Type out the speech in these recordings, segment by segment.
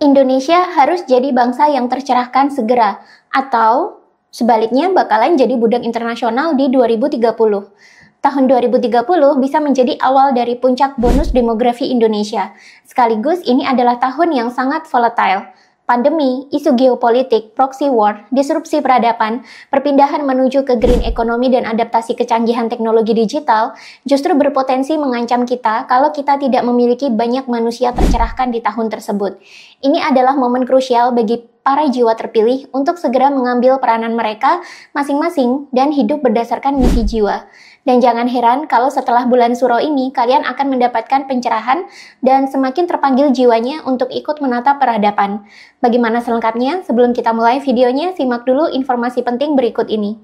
Indonesia harus jadi bangsa yang tercerahkan segera, atau sebaliknya bakalan jadi budak internasional di 2030. Tahun 2030 bisa menjadi awal dari puncak bonus demografi Indonesia. Sekaligus ini adalah tahun yang sangat volatile. Pandemi, isu geopolitik, proxy war, disrupsi peradaban, perpindahan menuju ke green economy dan adaptasi kecanggihan teknologi digital justru berpotensi mengancam kita kalau kita tidak memiliki banyak manusia tercerahkan di tahun tersebut. Ini adalah momen krusial bagi para jiwa terpilih untuk segera mengambil peranan mereka masing-masing dan hidup berdasarkan misi jiwa. Dan jangan heran kalau setelah bulan Suro ini kalian akan mendapatkan pencerahan dan semakin terpanggil jiwanya untuk ikut menata peradaban. Bagaimana selengkapnya? Sebelum kita mulai videonya, simak dulu informasi penting berikut ini.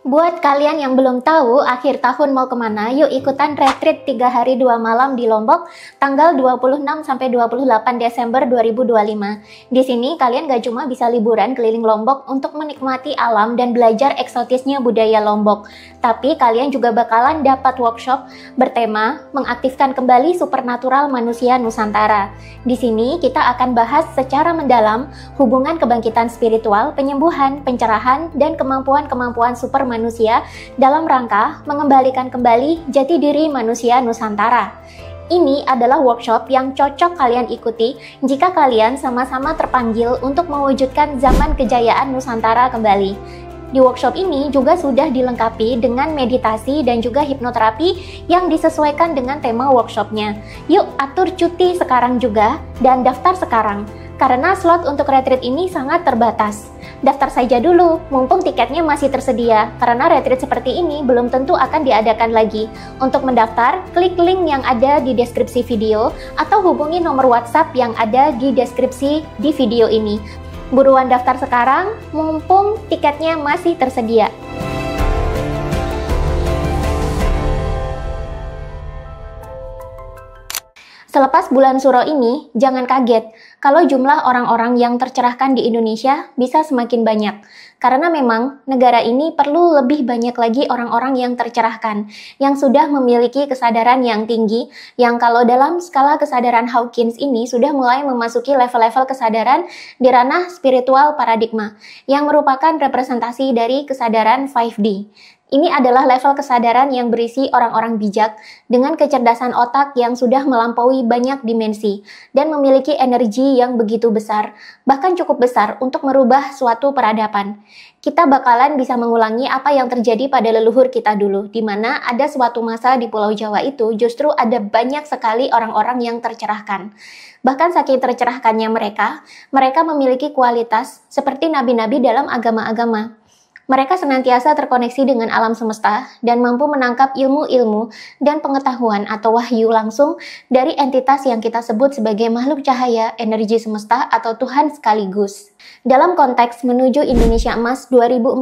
Buat kalian yang belum tahu akhir tahun mau kemana, yuk ikutan retreat 3 hari 2 malam di Lombok tanggal 26 sampai 28 Desember 2025. Di sini kalian gak cuma bisa liburan keliling Lombok untuk menikmati alam dan belajar eksotisnya budaya Lombok, tapi kalian juga bakalan dapat workshop bertema mengaktifkan kembali supernatural manusia Nusantara. Di sini kita akan bahas secara mendalam hubungan kebangkitan spiritual, penyembuhan, pencerahan, dan kemampuan-kemampuan super manusia dalam rangka mengembalikan kembali jati diri manusia Nusantara. Ini adalah workshop yang cocok kalian ikuti jika kalian sama-sama terpanggil untuk mewujudkan zaman kejayaan Nusantara kembali. Di workshop ini juga sudah dilengkapi dengan meditasi dan juga hipnoterapi yang disesuaikan dengan tema workshopnya. Yuk atur cuti sekarang juga dan daftar sekarang, karena slot untuk retreat ini sangat terbatas. Daftar saja dulu, mumpung tiketnya masih tersedia, karena retreat seperti ini belum tentu akan diadakan lagi. Untuk mendaftar, klik link yang ada di deskripsi video, atau hubungi nomor WhatsApp yang ada di deskripsi di video ini. Buruan daftar sekarang, mumpung tiketnya masih tersedia. Selepas bulan Suro ini, jangan kaget kalau jumlah orang-orang yang tercerahkan di Indonesia bisa semakin banyak. Karena memang negara ini perlu lebih banyak lagi orang-orang yang tercerahkan, yang sudah memiliki kesadaran yang tinggi, yang kalau dalam skala kesadaran Hawkins ini sudah mulai memasuki level-level kesadaran di ranah spiritual paradigma, yang merupakan representasi dari kesadaran 5D. Ini adalah level kesadaran yang berisi orang-orang bijak dengan kecerdasan otak yang sudah melampaui banyak dimensi dan memiliki energi yang begitu besar, bahkan cukup besar untuk merubah suatu peradaban. Kita bakalan bisa mengulangi apa yang terjadi pada leluhur kita dulu, di mana ada suatu masa di Pulau Jawa itu justru ada banyak sekali orang-orang yang tercerahkan. Bahkan saking tercerahkannya mereka memiliki kualitas seperti nabi-nabi dalam agama-agama. Mereka senantiasa terkoneksi dengan alam semesta dan mampu menangkap ilmu-ilmu dan pengetahuan atau wahyu langsung dari entitas yang kita sebut sebagai makhluk cahaya, energi semesta, atau Tuhan sekaligus. Dalam konteks menuju Indonesia Emas 2045,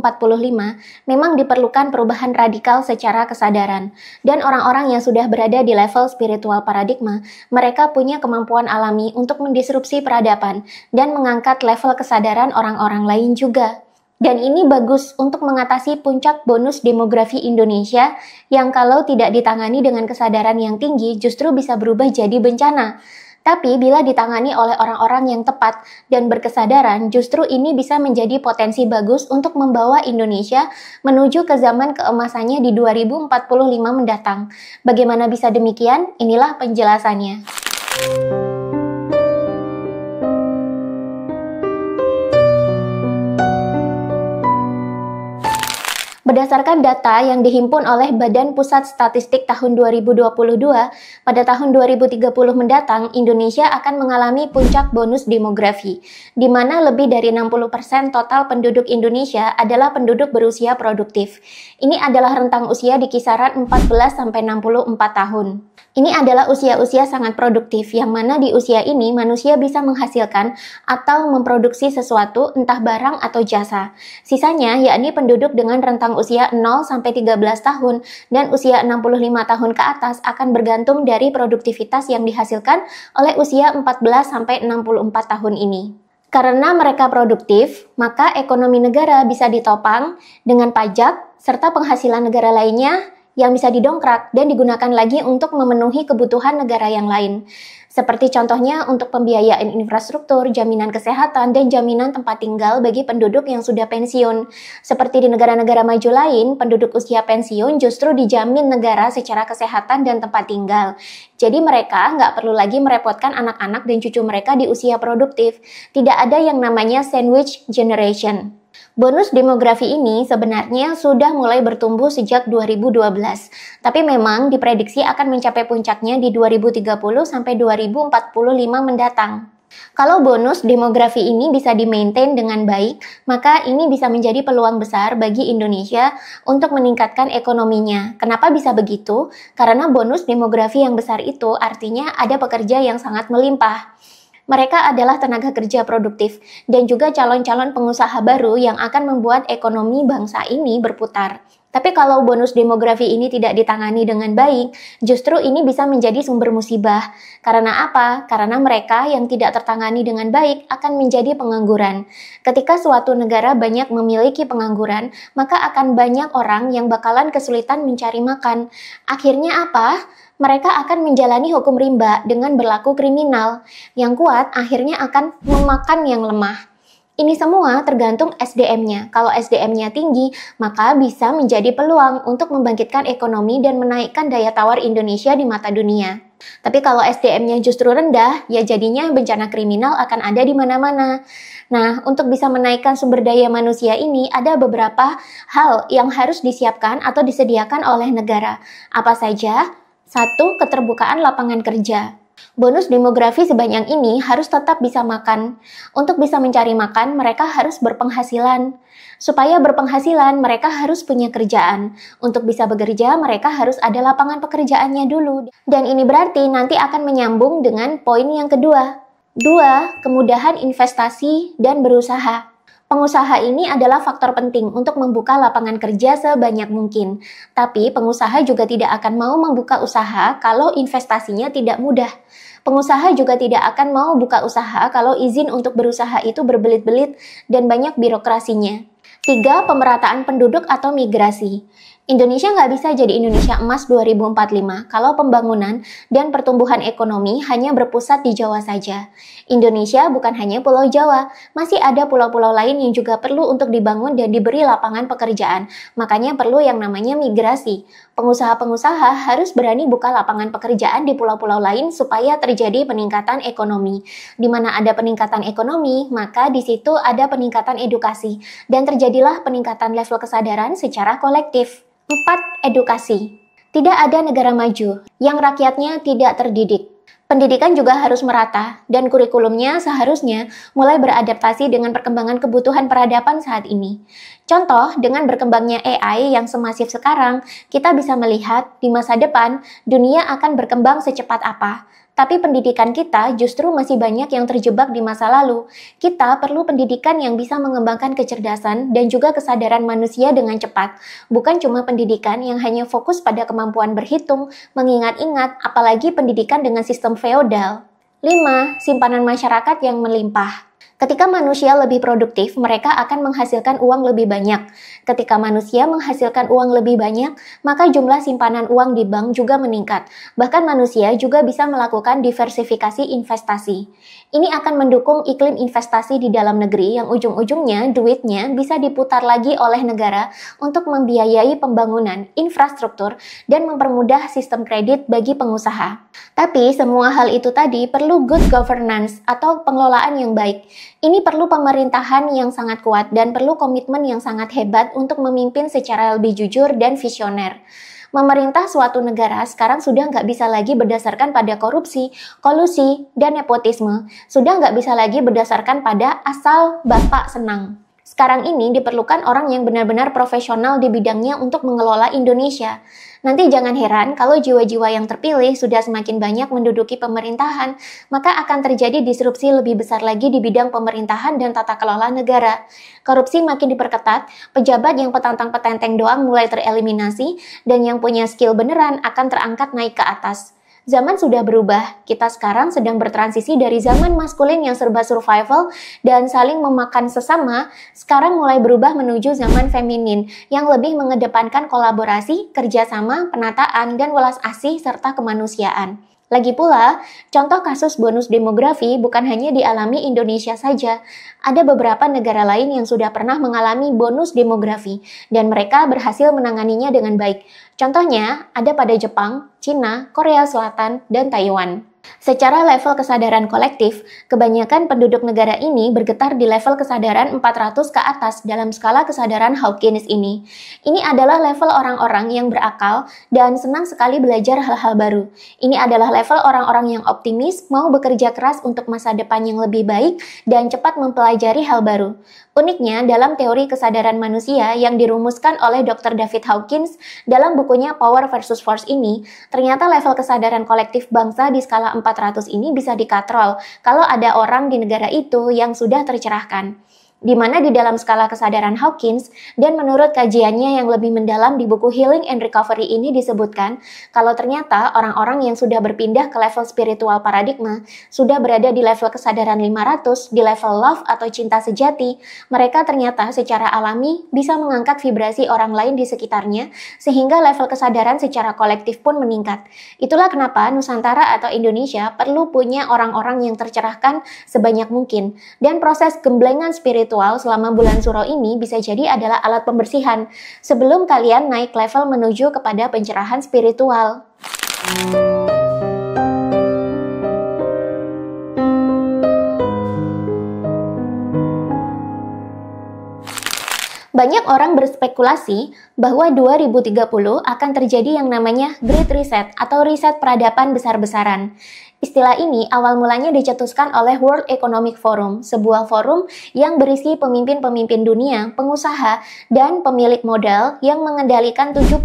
memang diperlukan perubahan radikal secara kesadaran. Dan orang-orang yang sudah berada di level spiritual paradigma, mereka punya kemampuan alami untuk mendisrupsi peradaban dan mengangkat level kesadaran orang-orang lain juga. Dan ini bagus untuk mengatasi puncak bonus demografi Indonesia yang kalau tidak ditangani dengan kesadaran yang tinggi justru bisa berubah jadi bencana. Tapi bila ditangani oleh orang-orang yang tepat dan berkesadaran, justru ini bisa menjadi potensi bagus untuk membawa Indonesia menuju ke zaman keemasannya di 2045 mendatang. Bagaimana bisa demikian? Inilah penjelasannya. Berdasarkan data yang dihimpun oleh Badan Pusat Statistik tahun 2022, pada tahun 2030 mendatang, Indonesia akan mengalami puncak bonus demografi, di mana lebih dari 60% total penduduk Indonesia adalah penduduk berusia produktif. Ini adalah rentang usia di kisaran 14-64 tahun. Ini adalah usia-usia sangat produktif, yang mana di usia ini manusia bisa menghasilkan atau memproduksi sesuatu, entah barang atau jasa. Sisanya yakni penduduk dengan rentang usia 0-13 tahun dan usia 65 tahun ke atas akan bergantung dari produktivitas yang dihasilkan oleh usia 14-64 tahun ini. Karena mereka produktif, maka ekonomi negara bisa ditopang dengan pajak serta penghasilan negara lainnya yang bisa didongkrak dan digunakan lagi untuk memenuhi kebutuhan negara yang lain. Seperti contohnya untuk pembiayaan infrastruktur, jaminan kesehatan, dan jaminan tempat tinggal bagi penduduk yang sudah pensiun. Seperti di negara-negara maju lain, penduduk usia pensiun justru dijamin negara secara kesehatan dan tempat tinggal. Jadi mereka nggak perlu lagi merepotkan anak-anak dan cucu mereka di usia produktif. Tidak ada yang namanya sandwich generation. Bonus demografi ini sebenarnya sudah mulai bertumbuh sejak 2012, tapi memang diprediksi akan mencapai puncaknya di 2030 sampai 2045 mendatang. Kalau bonus demografi ini bisa di-maintain dengan baik, maka ini bisa menjadi peluang besar bagi Indonesia untuk meningkatkan ekonominya. Kenapa bisa begitu? Karena bonus demografi yang besar itu artinya ada pekerja yang sangat melimpah. Mereka adalah tenaga kerja produktif dan juga calon-calon pengusaha baru yang akan membuat ekonomi bangsa ini berputar. Tapi kalau bonus demografi ini tidak ditangani dengan baik, justru ini bisa menjadi sumber musibah. Karena apa? Karena mereka yang tidak tertangani dengan baik akan menjadi pengangguran. Ketika suatu negara banyak memiliki pengangguran, maka akan banyak orang yang bakalan kesulitan mencari makan. Akhirnya apa? Mereka akan menjalani hukum rimba dengan berlaku kriminal. Yang kuat akhirnya akan memakan yang lemah. Ini semua tergantung SDM-nya. Kalau SDM-nya tinggi, maka bisa menjadi peluang untuk membangkitkan ekonomi dan menaikkan daya tawar Indonesia di mata dunia. Tapi kalau SDM-nya justru rendah, ya jadinya bencana kriminal akan ada di mana-mana. Nah, untuk bisa menaikkan sumber daya manusia ini, ada beberapa hal yang harus disiapkan atau disediakan oleh negara. Apa saja? 1. Keterbukaan lapangan kerja. Bonus demografi sebanyak ini harus tetap bisa makan. Untuk bisa mencari makan, mereka harus berpenghasilan. Supaya berpenghasilan, mereka harus punya kerjaan. Untuk bisa bekerja, mereka harus ada lapangan pekerjaannya dulu. Dan ini berarti nanti akan menyambung dengan poin yang kedua. 2. Kemudahan investasi dan berusaha. Pengusaha ini adalah faktor penting untuk membuka lapangan kerja sebanyak mungkin. Tapi pengusaha juga tidak akan mau membuka usaha kalau investasinya tidak mudah. Pengusaha juga tidak akan mau buka usaha kalau izin untuk berusaha itu berbelit-belit dan banyak birokrasinya. 3. Pemerataan penduduk atau migrasi. Indonesia nggak bisa jadi Indonesia emas 2045 kalau pembangunan dan pertumbuhan ekonomi hanya berpusat di Jawa saja. Indonesia bukan hanya Pulau Jawa, masih ada pulau-pulau lain yang juga perlu untuk dibangun dan diberi lapangan pekerjaan. Makanya perlu yang namanya migrasi. Pengusaha-pengusaha harus berani buka lapangan pekerjaan di pulau-pulau lain supaya terjadi peningkatan ekonomi. Di mana ada peningkatan ekonomi, maka di situ ada peningkatan edukasi dan terjadilah peningkatan level kesadaran secara kolektif. 4. Edukasi. Tidak ada negara maju yang rakyatnya tidak terdidik. Pendidikan juga harus merata, dan kurikulumnya seharusnya mulai beradaptasi dengan perkembangan kebutuhan peradaban saat ini. Contoh, dengan berkembangnya AI yang semasif sekarang, kita bisa melihat di masa depan dunia akan berkembang secepat apa. Tapi pendidikan kita justru masih banyak yang terjebak di masa lalu. Kita perlu pendidikan yang bisa mengembangkan kecerdasan dan juga kesadaran manusia dengan cepat. Bukan cuma pendidikan yang hanya fokus pada kemampuan berhitung, mengingat-ingat, apalagi pendidikan dengan sistem feodal. 5. Simpanan masyarakat yang melimpah. Ketika manusia lebih produktif, mereka akan menghasilkan uang lebih banyak. Ketika manusia menghasilkan uang lebih banyak, maka jumlah simpanan uang di bank juga meningkat. Bahkan manusia juga bisa melakukan diversifikasi investasi. Ini akan mendukung iklim investasi di dalam negeri yang ujung-ujungnya duitnya bisa diputar lagi oleh negara untuk membiayai pembangunan infrastruktur dan mempermudah sistem kredit bagi pengusaha. Tapi semua hal itu tadi perlu good governance atau pengelolaan yang baik. Ini perlu pemerintahan yang sangat kuat dan perlu komitmen yang sangat hebat untuk memimpin secara lebih jujur dan visioner. Memerintah suatu negara sekarang sudah nggak bisa lagi berdasarkan pada korupsi, kolusi, dan nepotisme. Sudah nggak bisa lagi berdasarkan pada asal bapak senang. Sekarang ini diperlukan orang yang benar-benar profesional di bidangnya untuk mengelola Indonesia. Nanti jangan heran kalau jiwa-jiwa yang terpilih sudah semakin banyak menduduki pemerintahan, maka akan terjadi disrupsi lebih besar lagi di bidang pemerintahan dan tata kelola negara. Korupsi makin diperketat, pejabat yang petantang-petenteng doang mulai tereliminasi, dan yang punya skill beneran akan terangkat naik ke atas. Zaman sudah berubah, kita sekarang sedang bertransisi dari zaman maskulin yang serba survival dan saling memakan sesama, sekarang mulai berubah menuju zaman feminin yang lebih mengedepankan kolaborasi, kerjasama, penataan, dan welas asih serta kemanusiaan. Lagi pula, contoh kasus bonus demografi bukan hanya dialami Indonesia saja. Ada beberapa negara lain yang sudah pernah mengalami bonus demografi, dan mereka berhasil menanganinya dengan baik. Contohnya, ada pada Jepang, Cina, Korea Selatan, dan Taiwan. Secara level kesadaran kolektif, kebanyakan penduduk negara ini bergetar di level kesadaran 400 ke atas dalam skala kesadaran Hawkins ini. Ini adalah level orang-orang yang berakal dan senang sekali belajar hal-hal baru. Ini adalah level orang-orang yang optimis, mau bekerja keras untuk masa depan yang lebih baik, dan cepat mempelajari hal baru. Uniknya, dalam teori kesadaran manusia yang dirumuskan oleh Dr. David Hawkins dalam bukunya Power versus Force ini, ternyata level kesadaran kolektif bangsa di skala 400 ini bisa dikatrol kalau ada orang di negara itu yang sudah tercerahkan. Di mana di dalam skala kesadaran Hawkins, dan menurut kajiannya yang lebih mendalam di buku Healing and Recovery ini disebutkan, kalau ternyata orang-orang yang sudah berpindah ke level spiritual paradigma, sudah berada di level kesadaran 500, di level love atau cinta sejati, mereka ternyata secara alami bisa mengangkat vibrasi orang lain di sekitarnya, sehingga level kesadaran secara kolektif pun meningkat. Itulah kenapa Nusantara atau Indonesia perlu punya orang-orang yang tercerahkan sebanyak mungkin, dan proses gemblengan spiritual selama bulan Suro ini bisa jadi adalah alat pembersihan sebelum kalian naik level menuju kepada pencerahan spiritual. Banyak orang berspekulasi bahwa 2030 akan terjadi yang namanya Great Reset atau riset peradaban besar-besaran. Istilah ini awal mulanya dicetuskan oleh World Economic Forum, sebuah forum yang berisi pemimpin-pemimpin dunia, pengusaha, dan pemilik modal yang mengendalikan 70%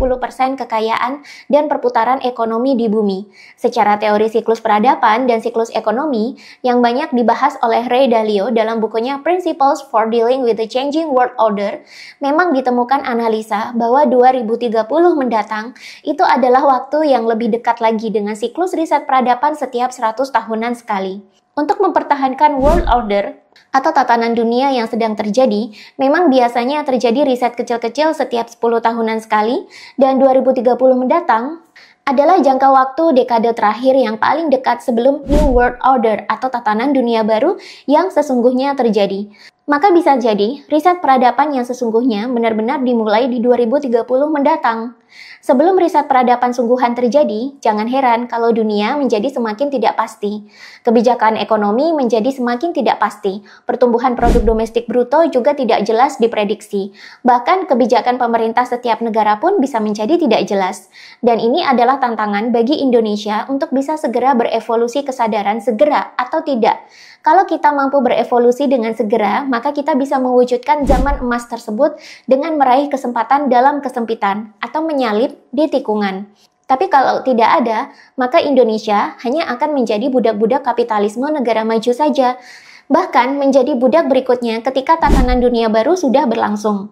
kekayaan dan perputaran ekonomi di bumi. Secara teori siklus peradaban dan siklus ekonomi yang banyak dibahas oleh Ray Dalio dalam bukunya Principles for Dealing with the Changing World Order, memang ditemukan analisa bahwa 2030 mendatang itu adalah waktu yang lebih dekat lagi dengan siklus riset peradaban setiap 100 tahunan sekali. Untuk mempertahankan world order atau tatanan dunia yang sedang terjadi, memang biasanya terjadi riset kecil-kecil setiap 10 tahunan sekali, dan 2030 mendatang adalah jangka waktu dekade terakhir yang paling dekat sebelum New World Order atau tatanan dunia baru yang sesungguhnya terjadi. Maka bisa jadi riset peradaban yang sesungguhnya benar-benar dimulai di 2030 mendatang. Sebelum riset peradaban sungguhan terjadi, jangan heran kalau dunia menjadi semakin tidak pasti. Kebijakan ekonomi menjadi semakin tidak pasti. Pertumbuhan produk domestik bruto juga tidak jelas diprediksi. Bahkan kebijakan pemerintah setiap negara pun bisa menjadi tidak jelas. Dan ini adalah tantangan bagi Indonesia untuk bisa segera berevolusi kesadaran segera atau tidak. Kalau kita mampu berevolusi dengan segera, maka kita bisa mewujudkan zaman emas tersebut dengan meraih kesempatan dalam kesempitan atau menyalip di tikungan. Tapi kalau tidak ada, maka Indonesia hanya akan menjadi budak-budak kapitalisme negara maju saja. Bahkan menjadi budak berikutnya ketika tatanan dunia baru sudah berlangsung.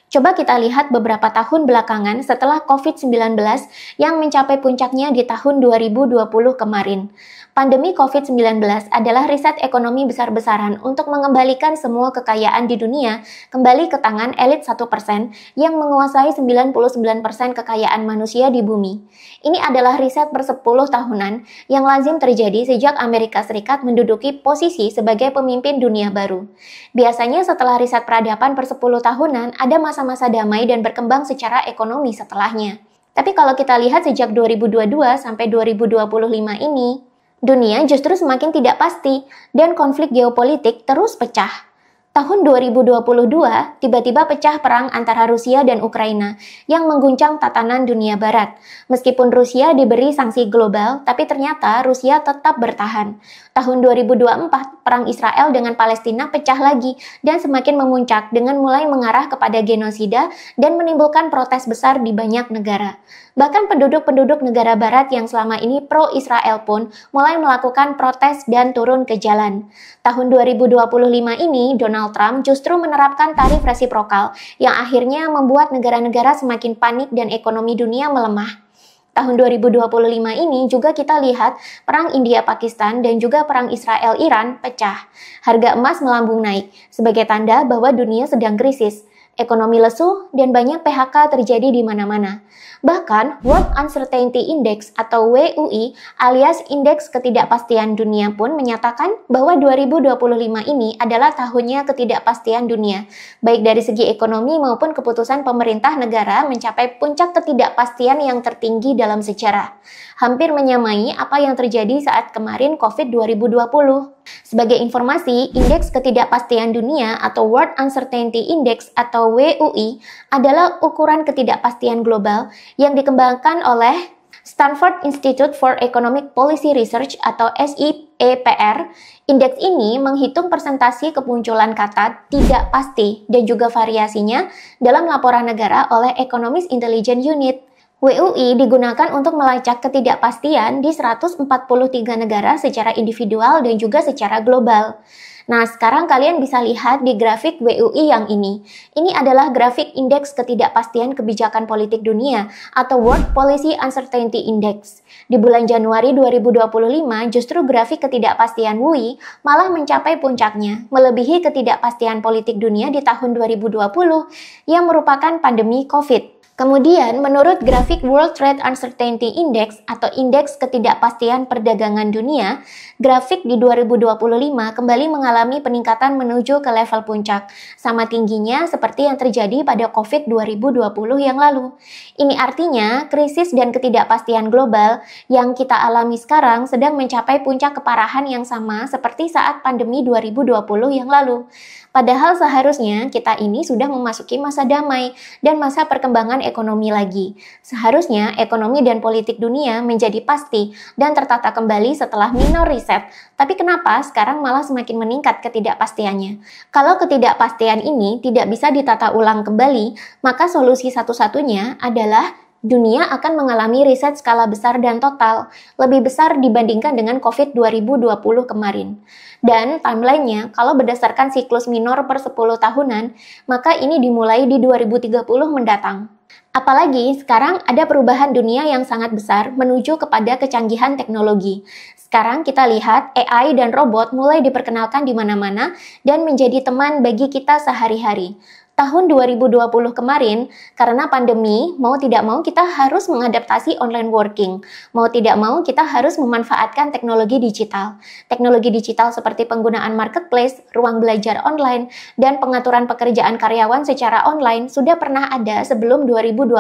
Coba kita lihat beberapa tahun belakangan setelah COVID-19 yang mencapai puncaknya di tahun 2020 kemarin. Pandemi COVID-19 adalah riset ekonomi besar-besaran untuk mengembalikan semua kekayaan di dunia kembali ke tangan elit 1% yang menguasai 99% kekayaan manusia di bumi. Ini adalah riset per 10 tahunan yang lazim terjadi sejak Amerika Serikat menduduki posisi sebagai pemimpin dunia baru. Biasanya setelah riset peradaban per 10 tahunan ada masa-masa damai dan berkembang secara ekonomi setelahnya. Tapi kalau kita lihat sejak 2022 sampai 2025 ini, dunia justru semakin tidak pasti dan konflik geopolitik terus pecah. Tahun 2022, tiba-tiba pecah perang antara Rusia dan Ukraina yang mengguncang tatanan dunia barat. Meskipun Rusia diberi sanksi global, tapi ternyata Rusia tetap bertahan. Tahun 2024, perang Israel dengan Palestina pecah lagi dan semakin memuncak dengan mulai mengarah kepada genosida dan menimbulkan protes besar di banyak negara. Bahkan penduduk-penduduk negara barat yang selama ini pro-Israel pun mulai melakukan protes dan turun ke jalan. Tahun 2025 ini, Donald Trump justru menerapkan tarif resiprokal yang akhirnya membuat negara-negara semakin panik dan ekonomi dunia melemah. Tahun 2025 ini juga kita lihat perang India-Pakistan dan juga perang Israel-Iran pecah. Harga emas melambung naik sebagai tanda bahwa dunia sedang krisis. Ekonomi lesu dan banyak PHK terjadi di mana-mana. Bahkan World Uncertainty Index atau WUI alias Indeks Ketidakpastian Dunia pun menyatakan bahwa 2025 ini adalah tahunnya ketidakpastian dunia, baik dari segi ekonomi maupun keputusan pemerintah negara mencapai puncak ketidakpastian yang tertinggi dalam sejarah. Hampir menyamai apa yang terjadi saat kemarin COVID 2020. Sebagai informasi, Indeks Ketidakpastian Dunia atau World Uncertainty Index atau WUI adalah ukuran ketidakpastian global yang dikembangkan oleh Stanford Institute for Economic Policy Research atau SIEPR. Indeks ini menghitung persentase kemunculan kata tidak pasti dan juga variasinya dalam laporan negara oleh Economist Intelligence Unit. WUI digunakan untuk melacak ketidakpastian di 143 negara secara individual dan juga secara global. Nah, sekarang kalian bisa lihat di grafik WUI yang ini. Ini adalah grafik Indeks Ketidakpastian Kebijakan Politik Dunia atau World Policy Uncertainty Index. Di bulan Januari 2025, justru grafik ketidakpastian WUI malah mencapai puncaknya, melebihi ketidakpastian politik dunia di tahun 2020 yang merupakan pandemi COVID. Kemudian, menurut grafik World Trade Uncertainty Index atau Indeks Ketidakpastian Perdagangan Dunia, grafik di 2025 kembali mengalami peningkatan menuju ke level puncak, sama tingginya seperti yang terjadi pada COVID 2020 yang lalu. Ini artinya, krisis dan ketidakpastian global yang kita alami sekarang sedang mencapai puncak keparahan yang sama seperti saat pandemi 2020 yang lalu. Padahal seharusnya kita ini sudah memasuki masa damai dan masa perkembangan ekonomi lagi. Seharusnya ekonomi dan politik dunia menjadi pasti dan tertata kembali setelah minor reset. Tapi kenapa sekarang malah semakin meningkat ketidakpastiannya? Kalau ketidakpastian ini tidak bisa ditata ulang kembali, maka solusi satu-satunya adalah dunia akan mengalami riset skala besar dan total, lebih besar dibandingkan dengan COVID 2020 kemarin. Dan timelinenya, kalau berdasarkan siklus minor per 10 tahunan, maka ini dimulai di 2030 mendatang. Apalagi sekarang ada perubahan dunia yang sangat besar menuju kepada kecanggihan teknologi. Sekarang kita lihat AI dan robot mulai diperkenalkan di mana-mana dan menjadi teman bagi kita sehari-hari. Tahun 2020 kemarin, karena pandemi, mau tidak mau kita harus mengadaptasi online working. Mau tidak mau kita harus memanfaatkan teknologi digital. Teknologi digital seperti penggunaan marketplace, ruang belajar online, dan pengaturan pekerjaan karyawan secara online sudah pernah ada sebelum 2020.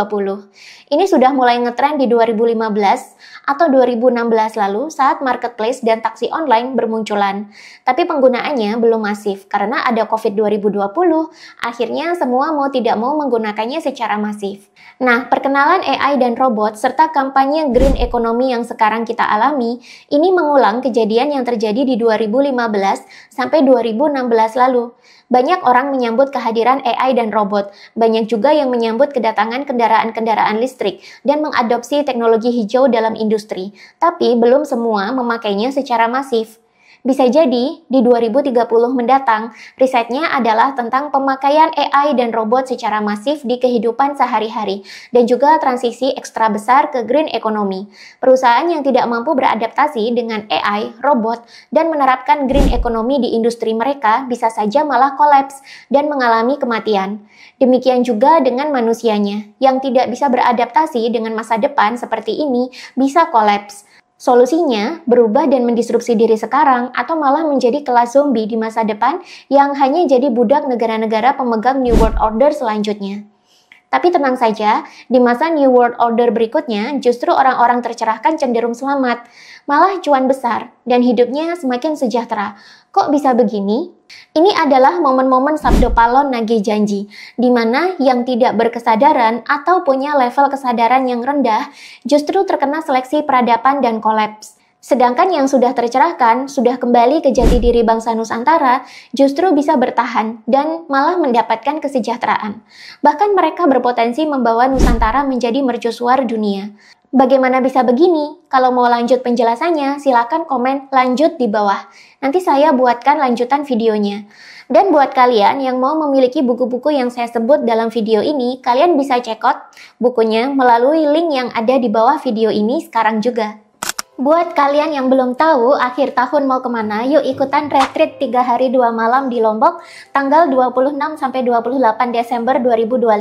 Ini sudah mulai ngetren di 2015 atau 2016 lalu saat marketplace dan taksi online bermunculan. Tapi penggunaannya belum masif karena ada COVID 2020, akhirnya semua mau tidak mau menggunakannya secara masif. Nah, perkenalan AI dan robot serta kampanye green economy yang sekarang kita alami, ini mengulang kejadian yang terjadi di 2015 sampai 2016 lalu. Banyak orang menyambut kehadiran AI dan robot, banyak juga yang menyambut kedatangan kendaraan-kendaraan listrik dan mengadopsi teknologi hijau dalam industri, tapi belum semua memakainya secara masif. Bisa jadi, di 2030 mendatang, risetnya adalah tentang pemakaian AI dan robot secara masif di kehidupan sehari-hari, dan juga transisi ekstra besar ke green economy. Perusahaan yang tidak mampu beradaptasi dengan AI, robot, dan menerapkan green economy di industri mereka bisa saja malah kolaps dan mengalami kematian. Demikian juga dengan manusianya, yang tidak bisa beradaptasi dengan masa depan seperti ini bisa kolaps. Solusinya, berubah dan mendisrupsi diri sekarang atau malah menjadi kelas zombie di masa depan yang hanya jadi budak negara-negara pemegang New World Order selanjutnya. Tapi tenang saja, di masa New World Order berikutnya justru orang-orang tercerahkan cenderung selamat, malah cuan besar dan hidupnya semakin sejahtera. Kok bisa begini? Ini adalah momen-momen Sabdo Palon Nage Janji, di mana yang tidak berkesadaran atau punya level kesadaran yang rendah justru terkena seleksi peradaban dan kolaps. Sedangkan yang sudah tercerahkan, sudah kembali ke jati diri bangsa Nusantara, justru bisa bertahan dan malah mendapatkan kesejahteraan. Bahkan mereka berpotensi membawa Nusantara menjadi mercusuar dunia. Bagaimana bisa begini? Kalau mau lanjut penjelasannya, silakan komen lanjut di bawah. Nanti saya buatkan lanjutan videonya. Dan buat kalian yang mau memiliki buku-buku yang saya sebut dalam video ini, kalian bisa cekot bukunya melalui link yang ada di bawah video ini sekarang juga. Buat kalian yang belum tahu akhir tahun mau kemana, yuk ikutan retreat 3 hari 2 malam di Lombok tanggal 26 sampai 28 Desember 2025.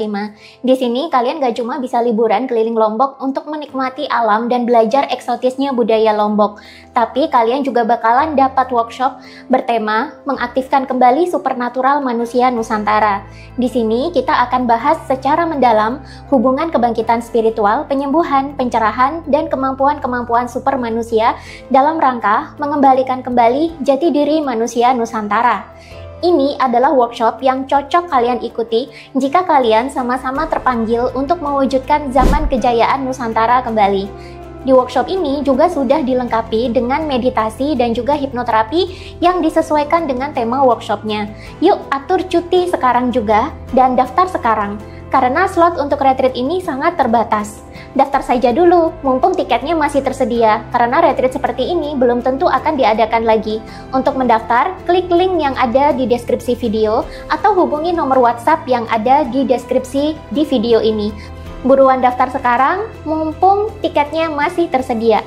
Di sini kalian gak cuma bisa liburan keliling Lombok untuk menikmati alam dan belajar eksotisnya budaya Lombok, tapi kalian juga bakalan dapat workshop bertema mengaktifkan kembali supernatural manusia Nusantara. Di sini kita akan bahas secara mendalam hubungan kebangkitan spiritual, penyembuhan, pencerahan, dan kemampuan-kemampuan super manusia dalam rangka mengembalikan kembali jati diri manusia Nusantara. Ini adalah workshop yang cocok kalian ikuti jika kalian sama-sama terpanggil untuk mewujudkan zaman kejayaan Nusantara kembali. Di workshop ini juga sudah dilengkapi dengan meditasi dan juga hipnoterapi yang disesuaikan dengan tema workshopnya. Yuk atur cuti sekarang juga dan daftar sekarang, karena slot untuk retreat ini sangat terbatas. Daftar saja dulu, mumpung tiketnya masih tersedia, karena retreat seperti ini belum tentu akan diadakan lagi. Untuk mendaftar, klik link yang ada di deskripsi video, atau hubungi nomor WhatsApp yang ada di deskripsi di video ini. Buruan daftar sekarang, mumpung tiketnya masih tersedia.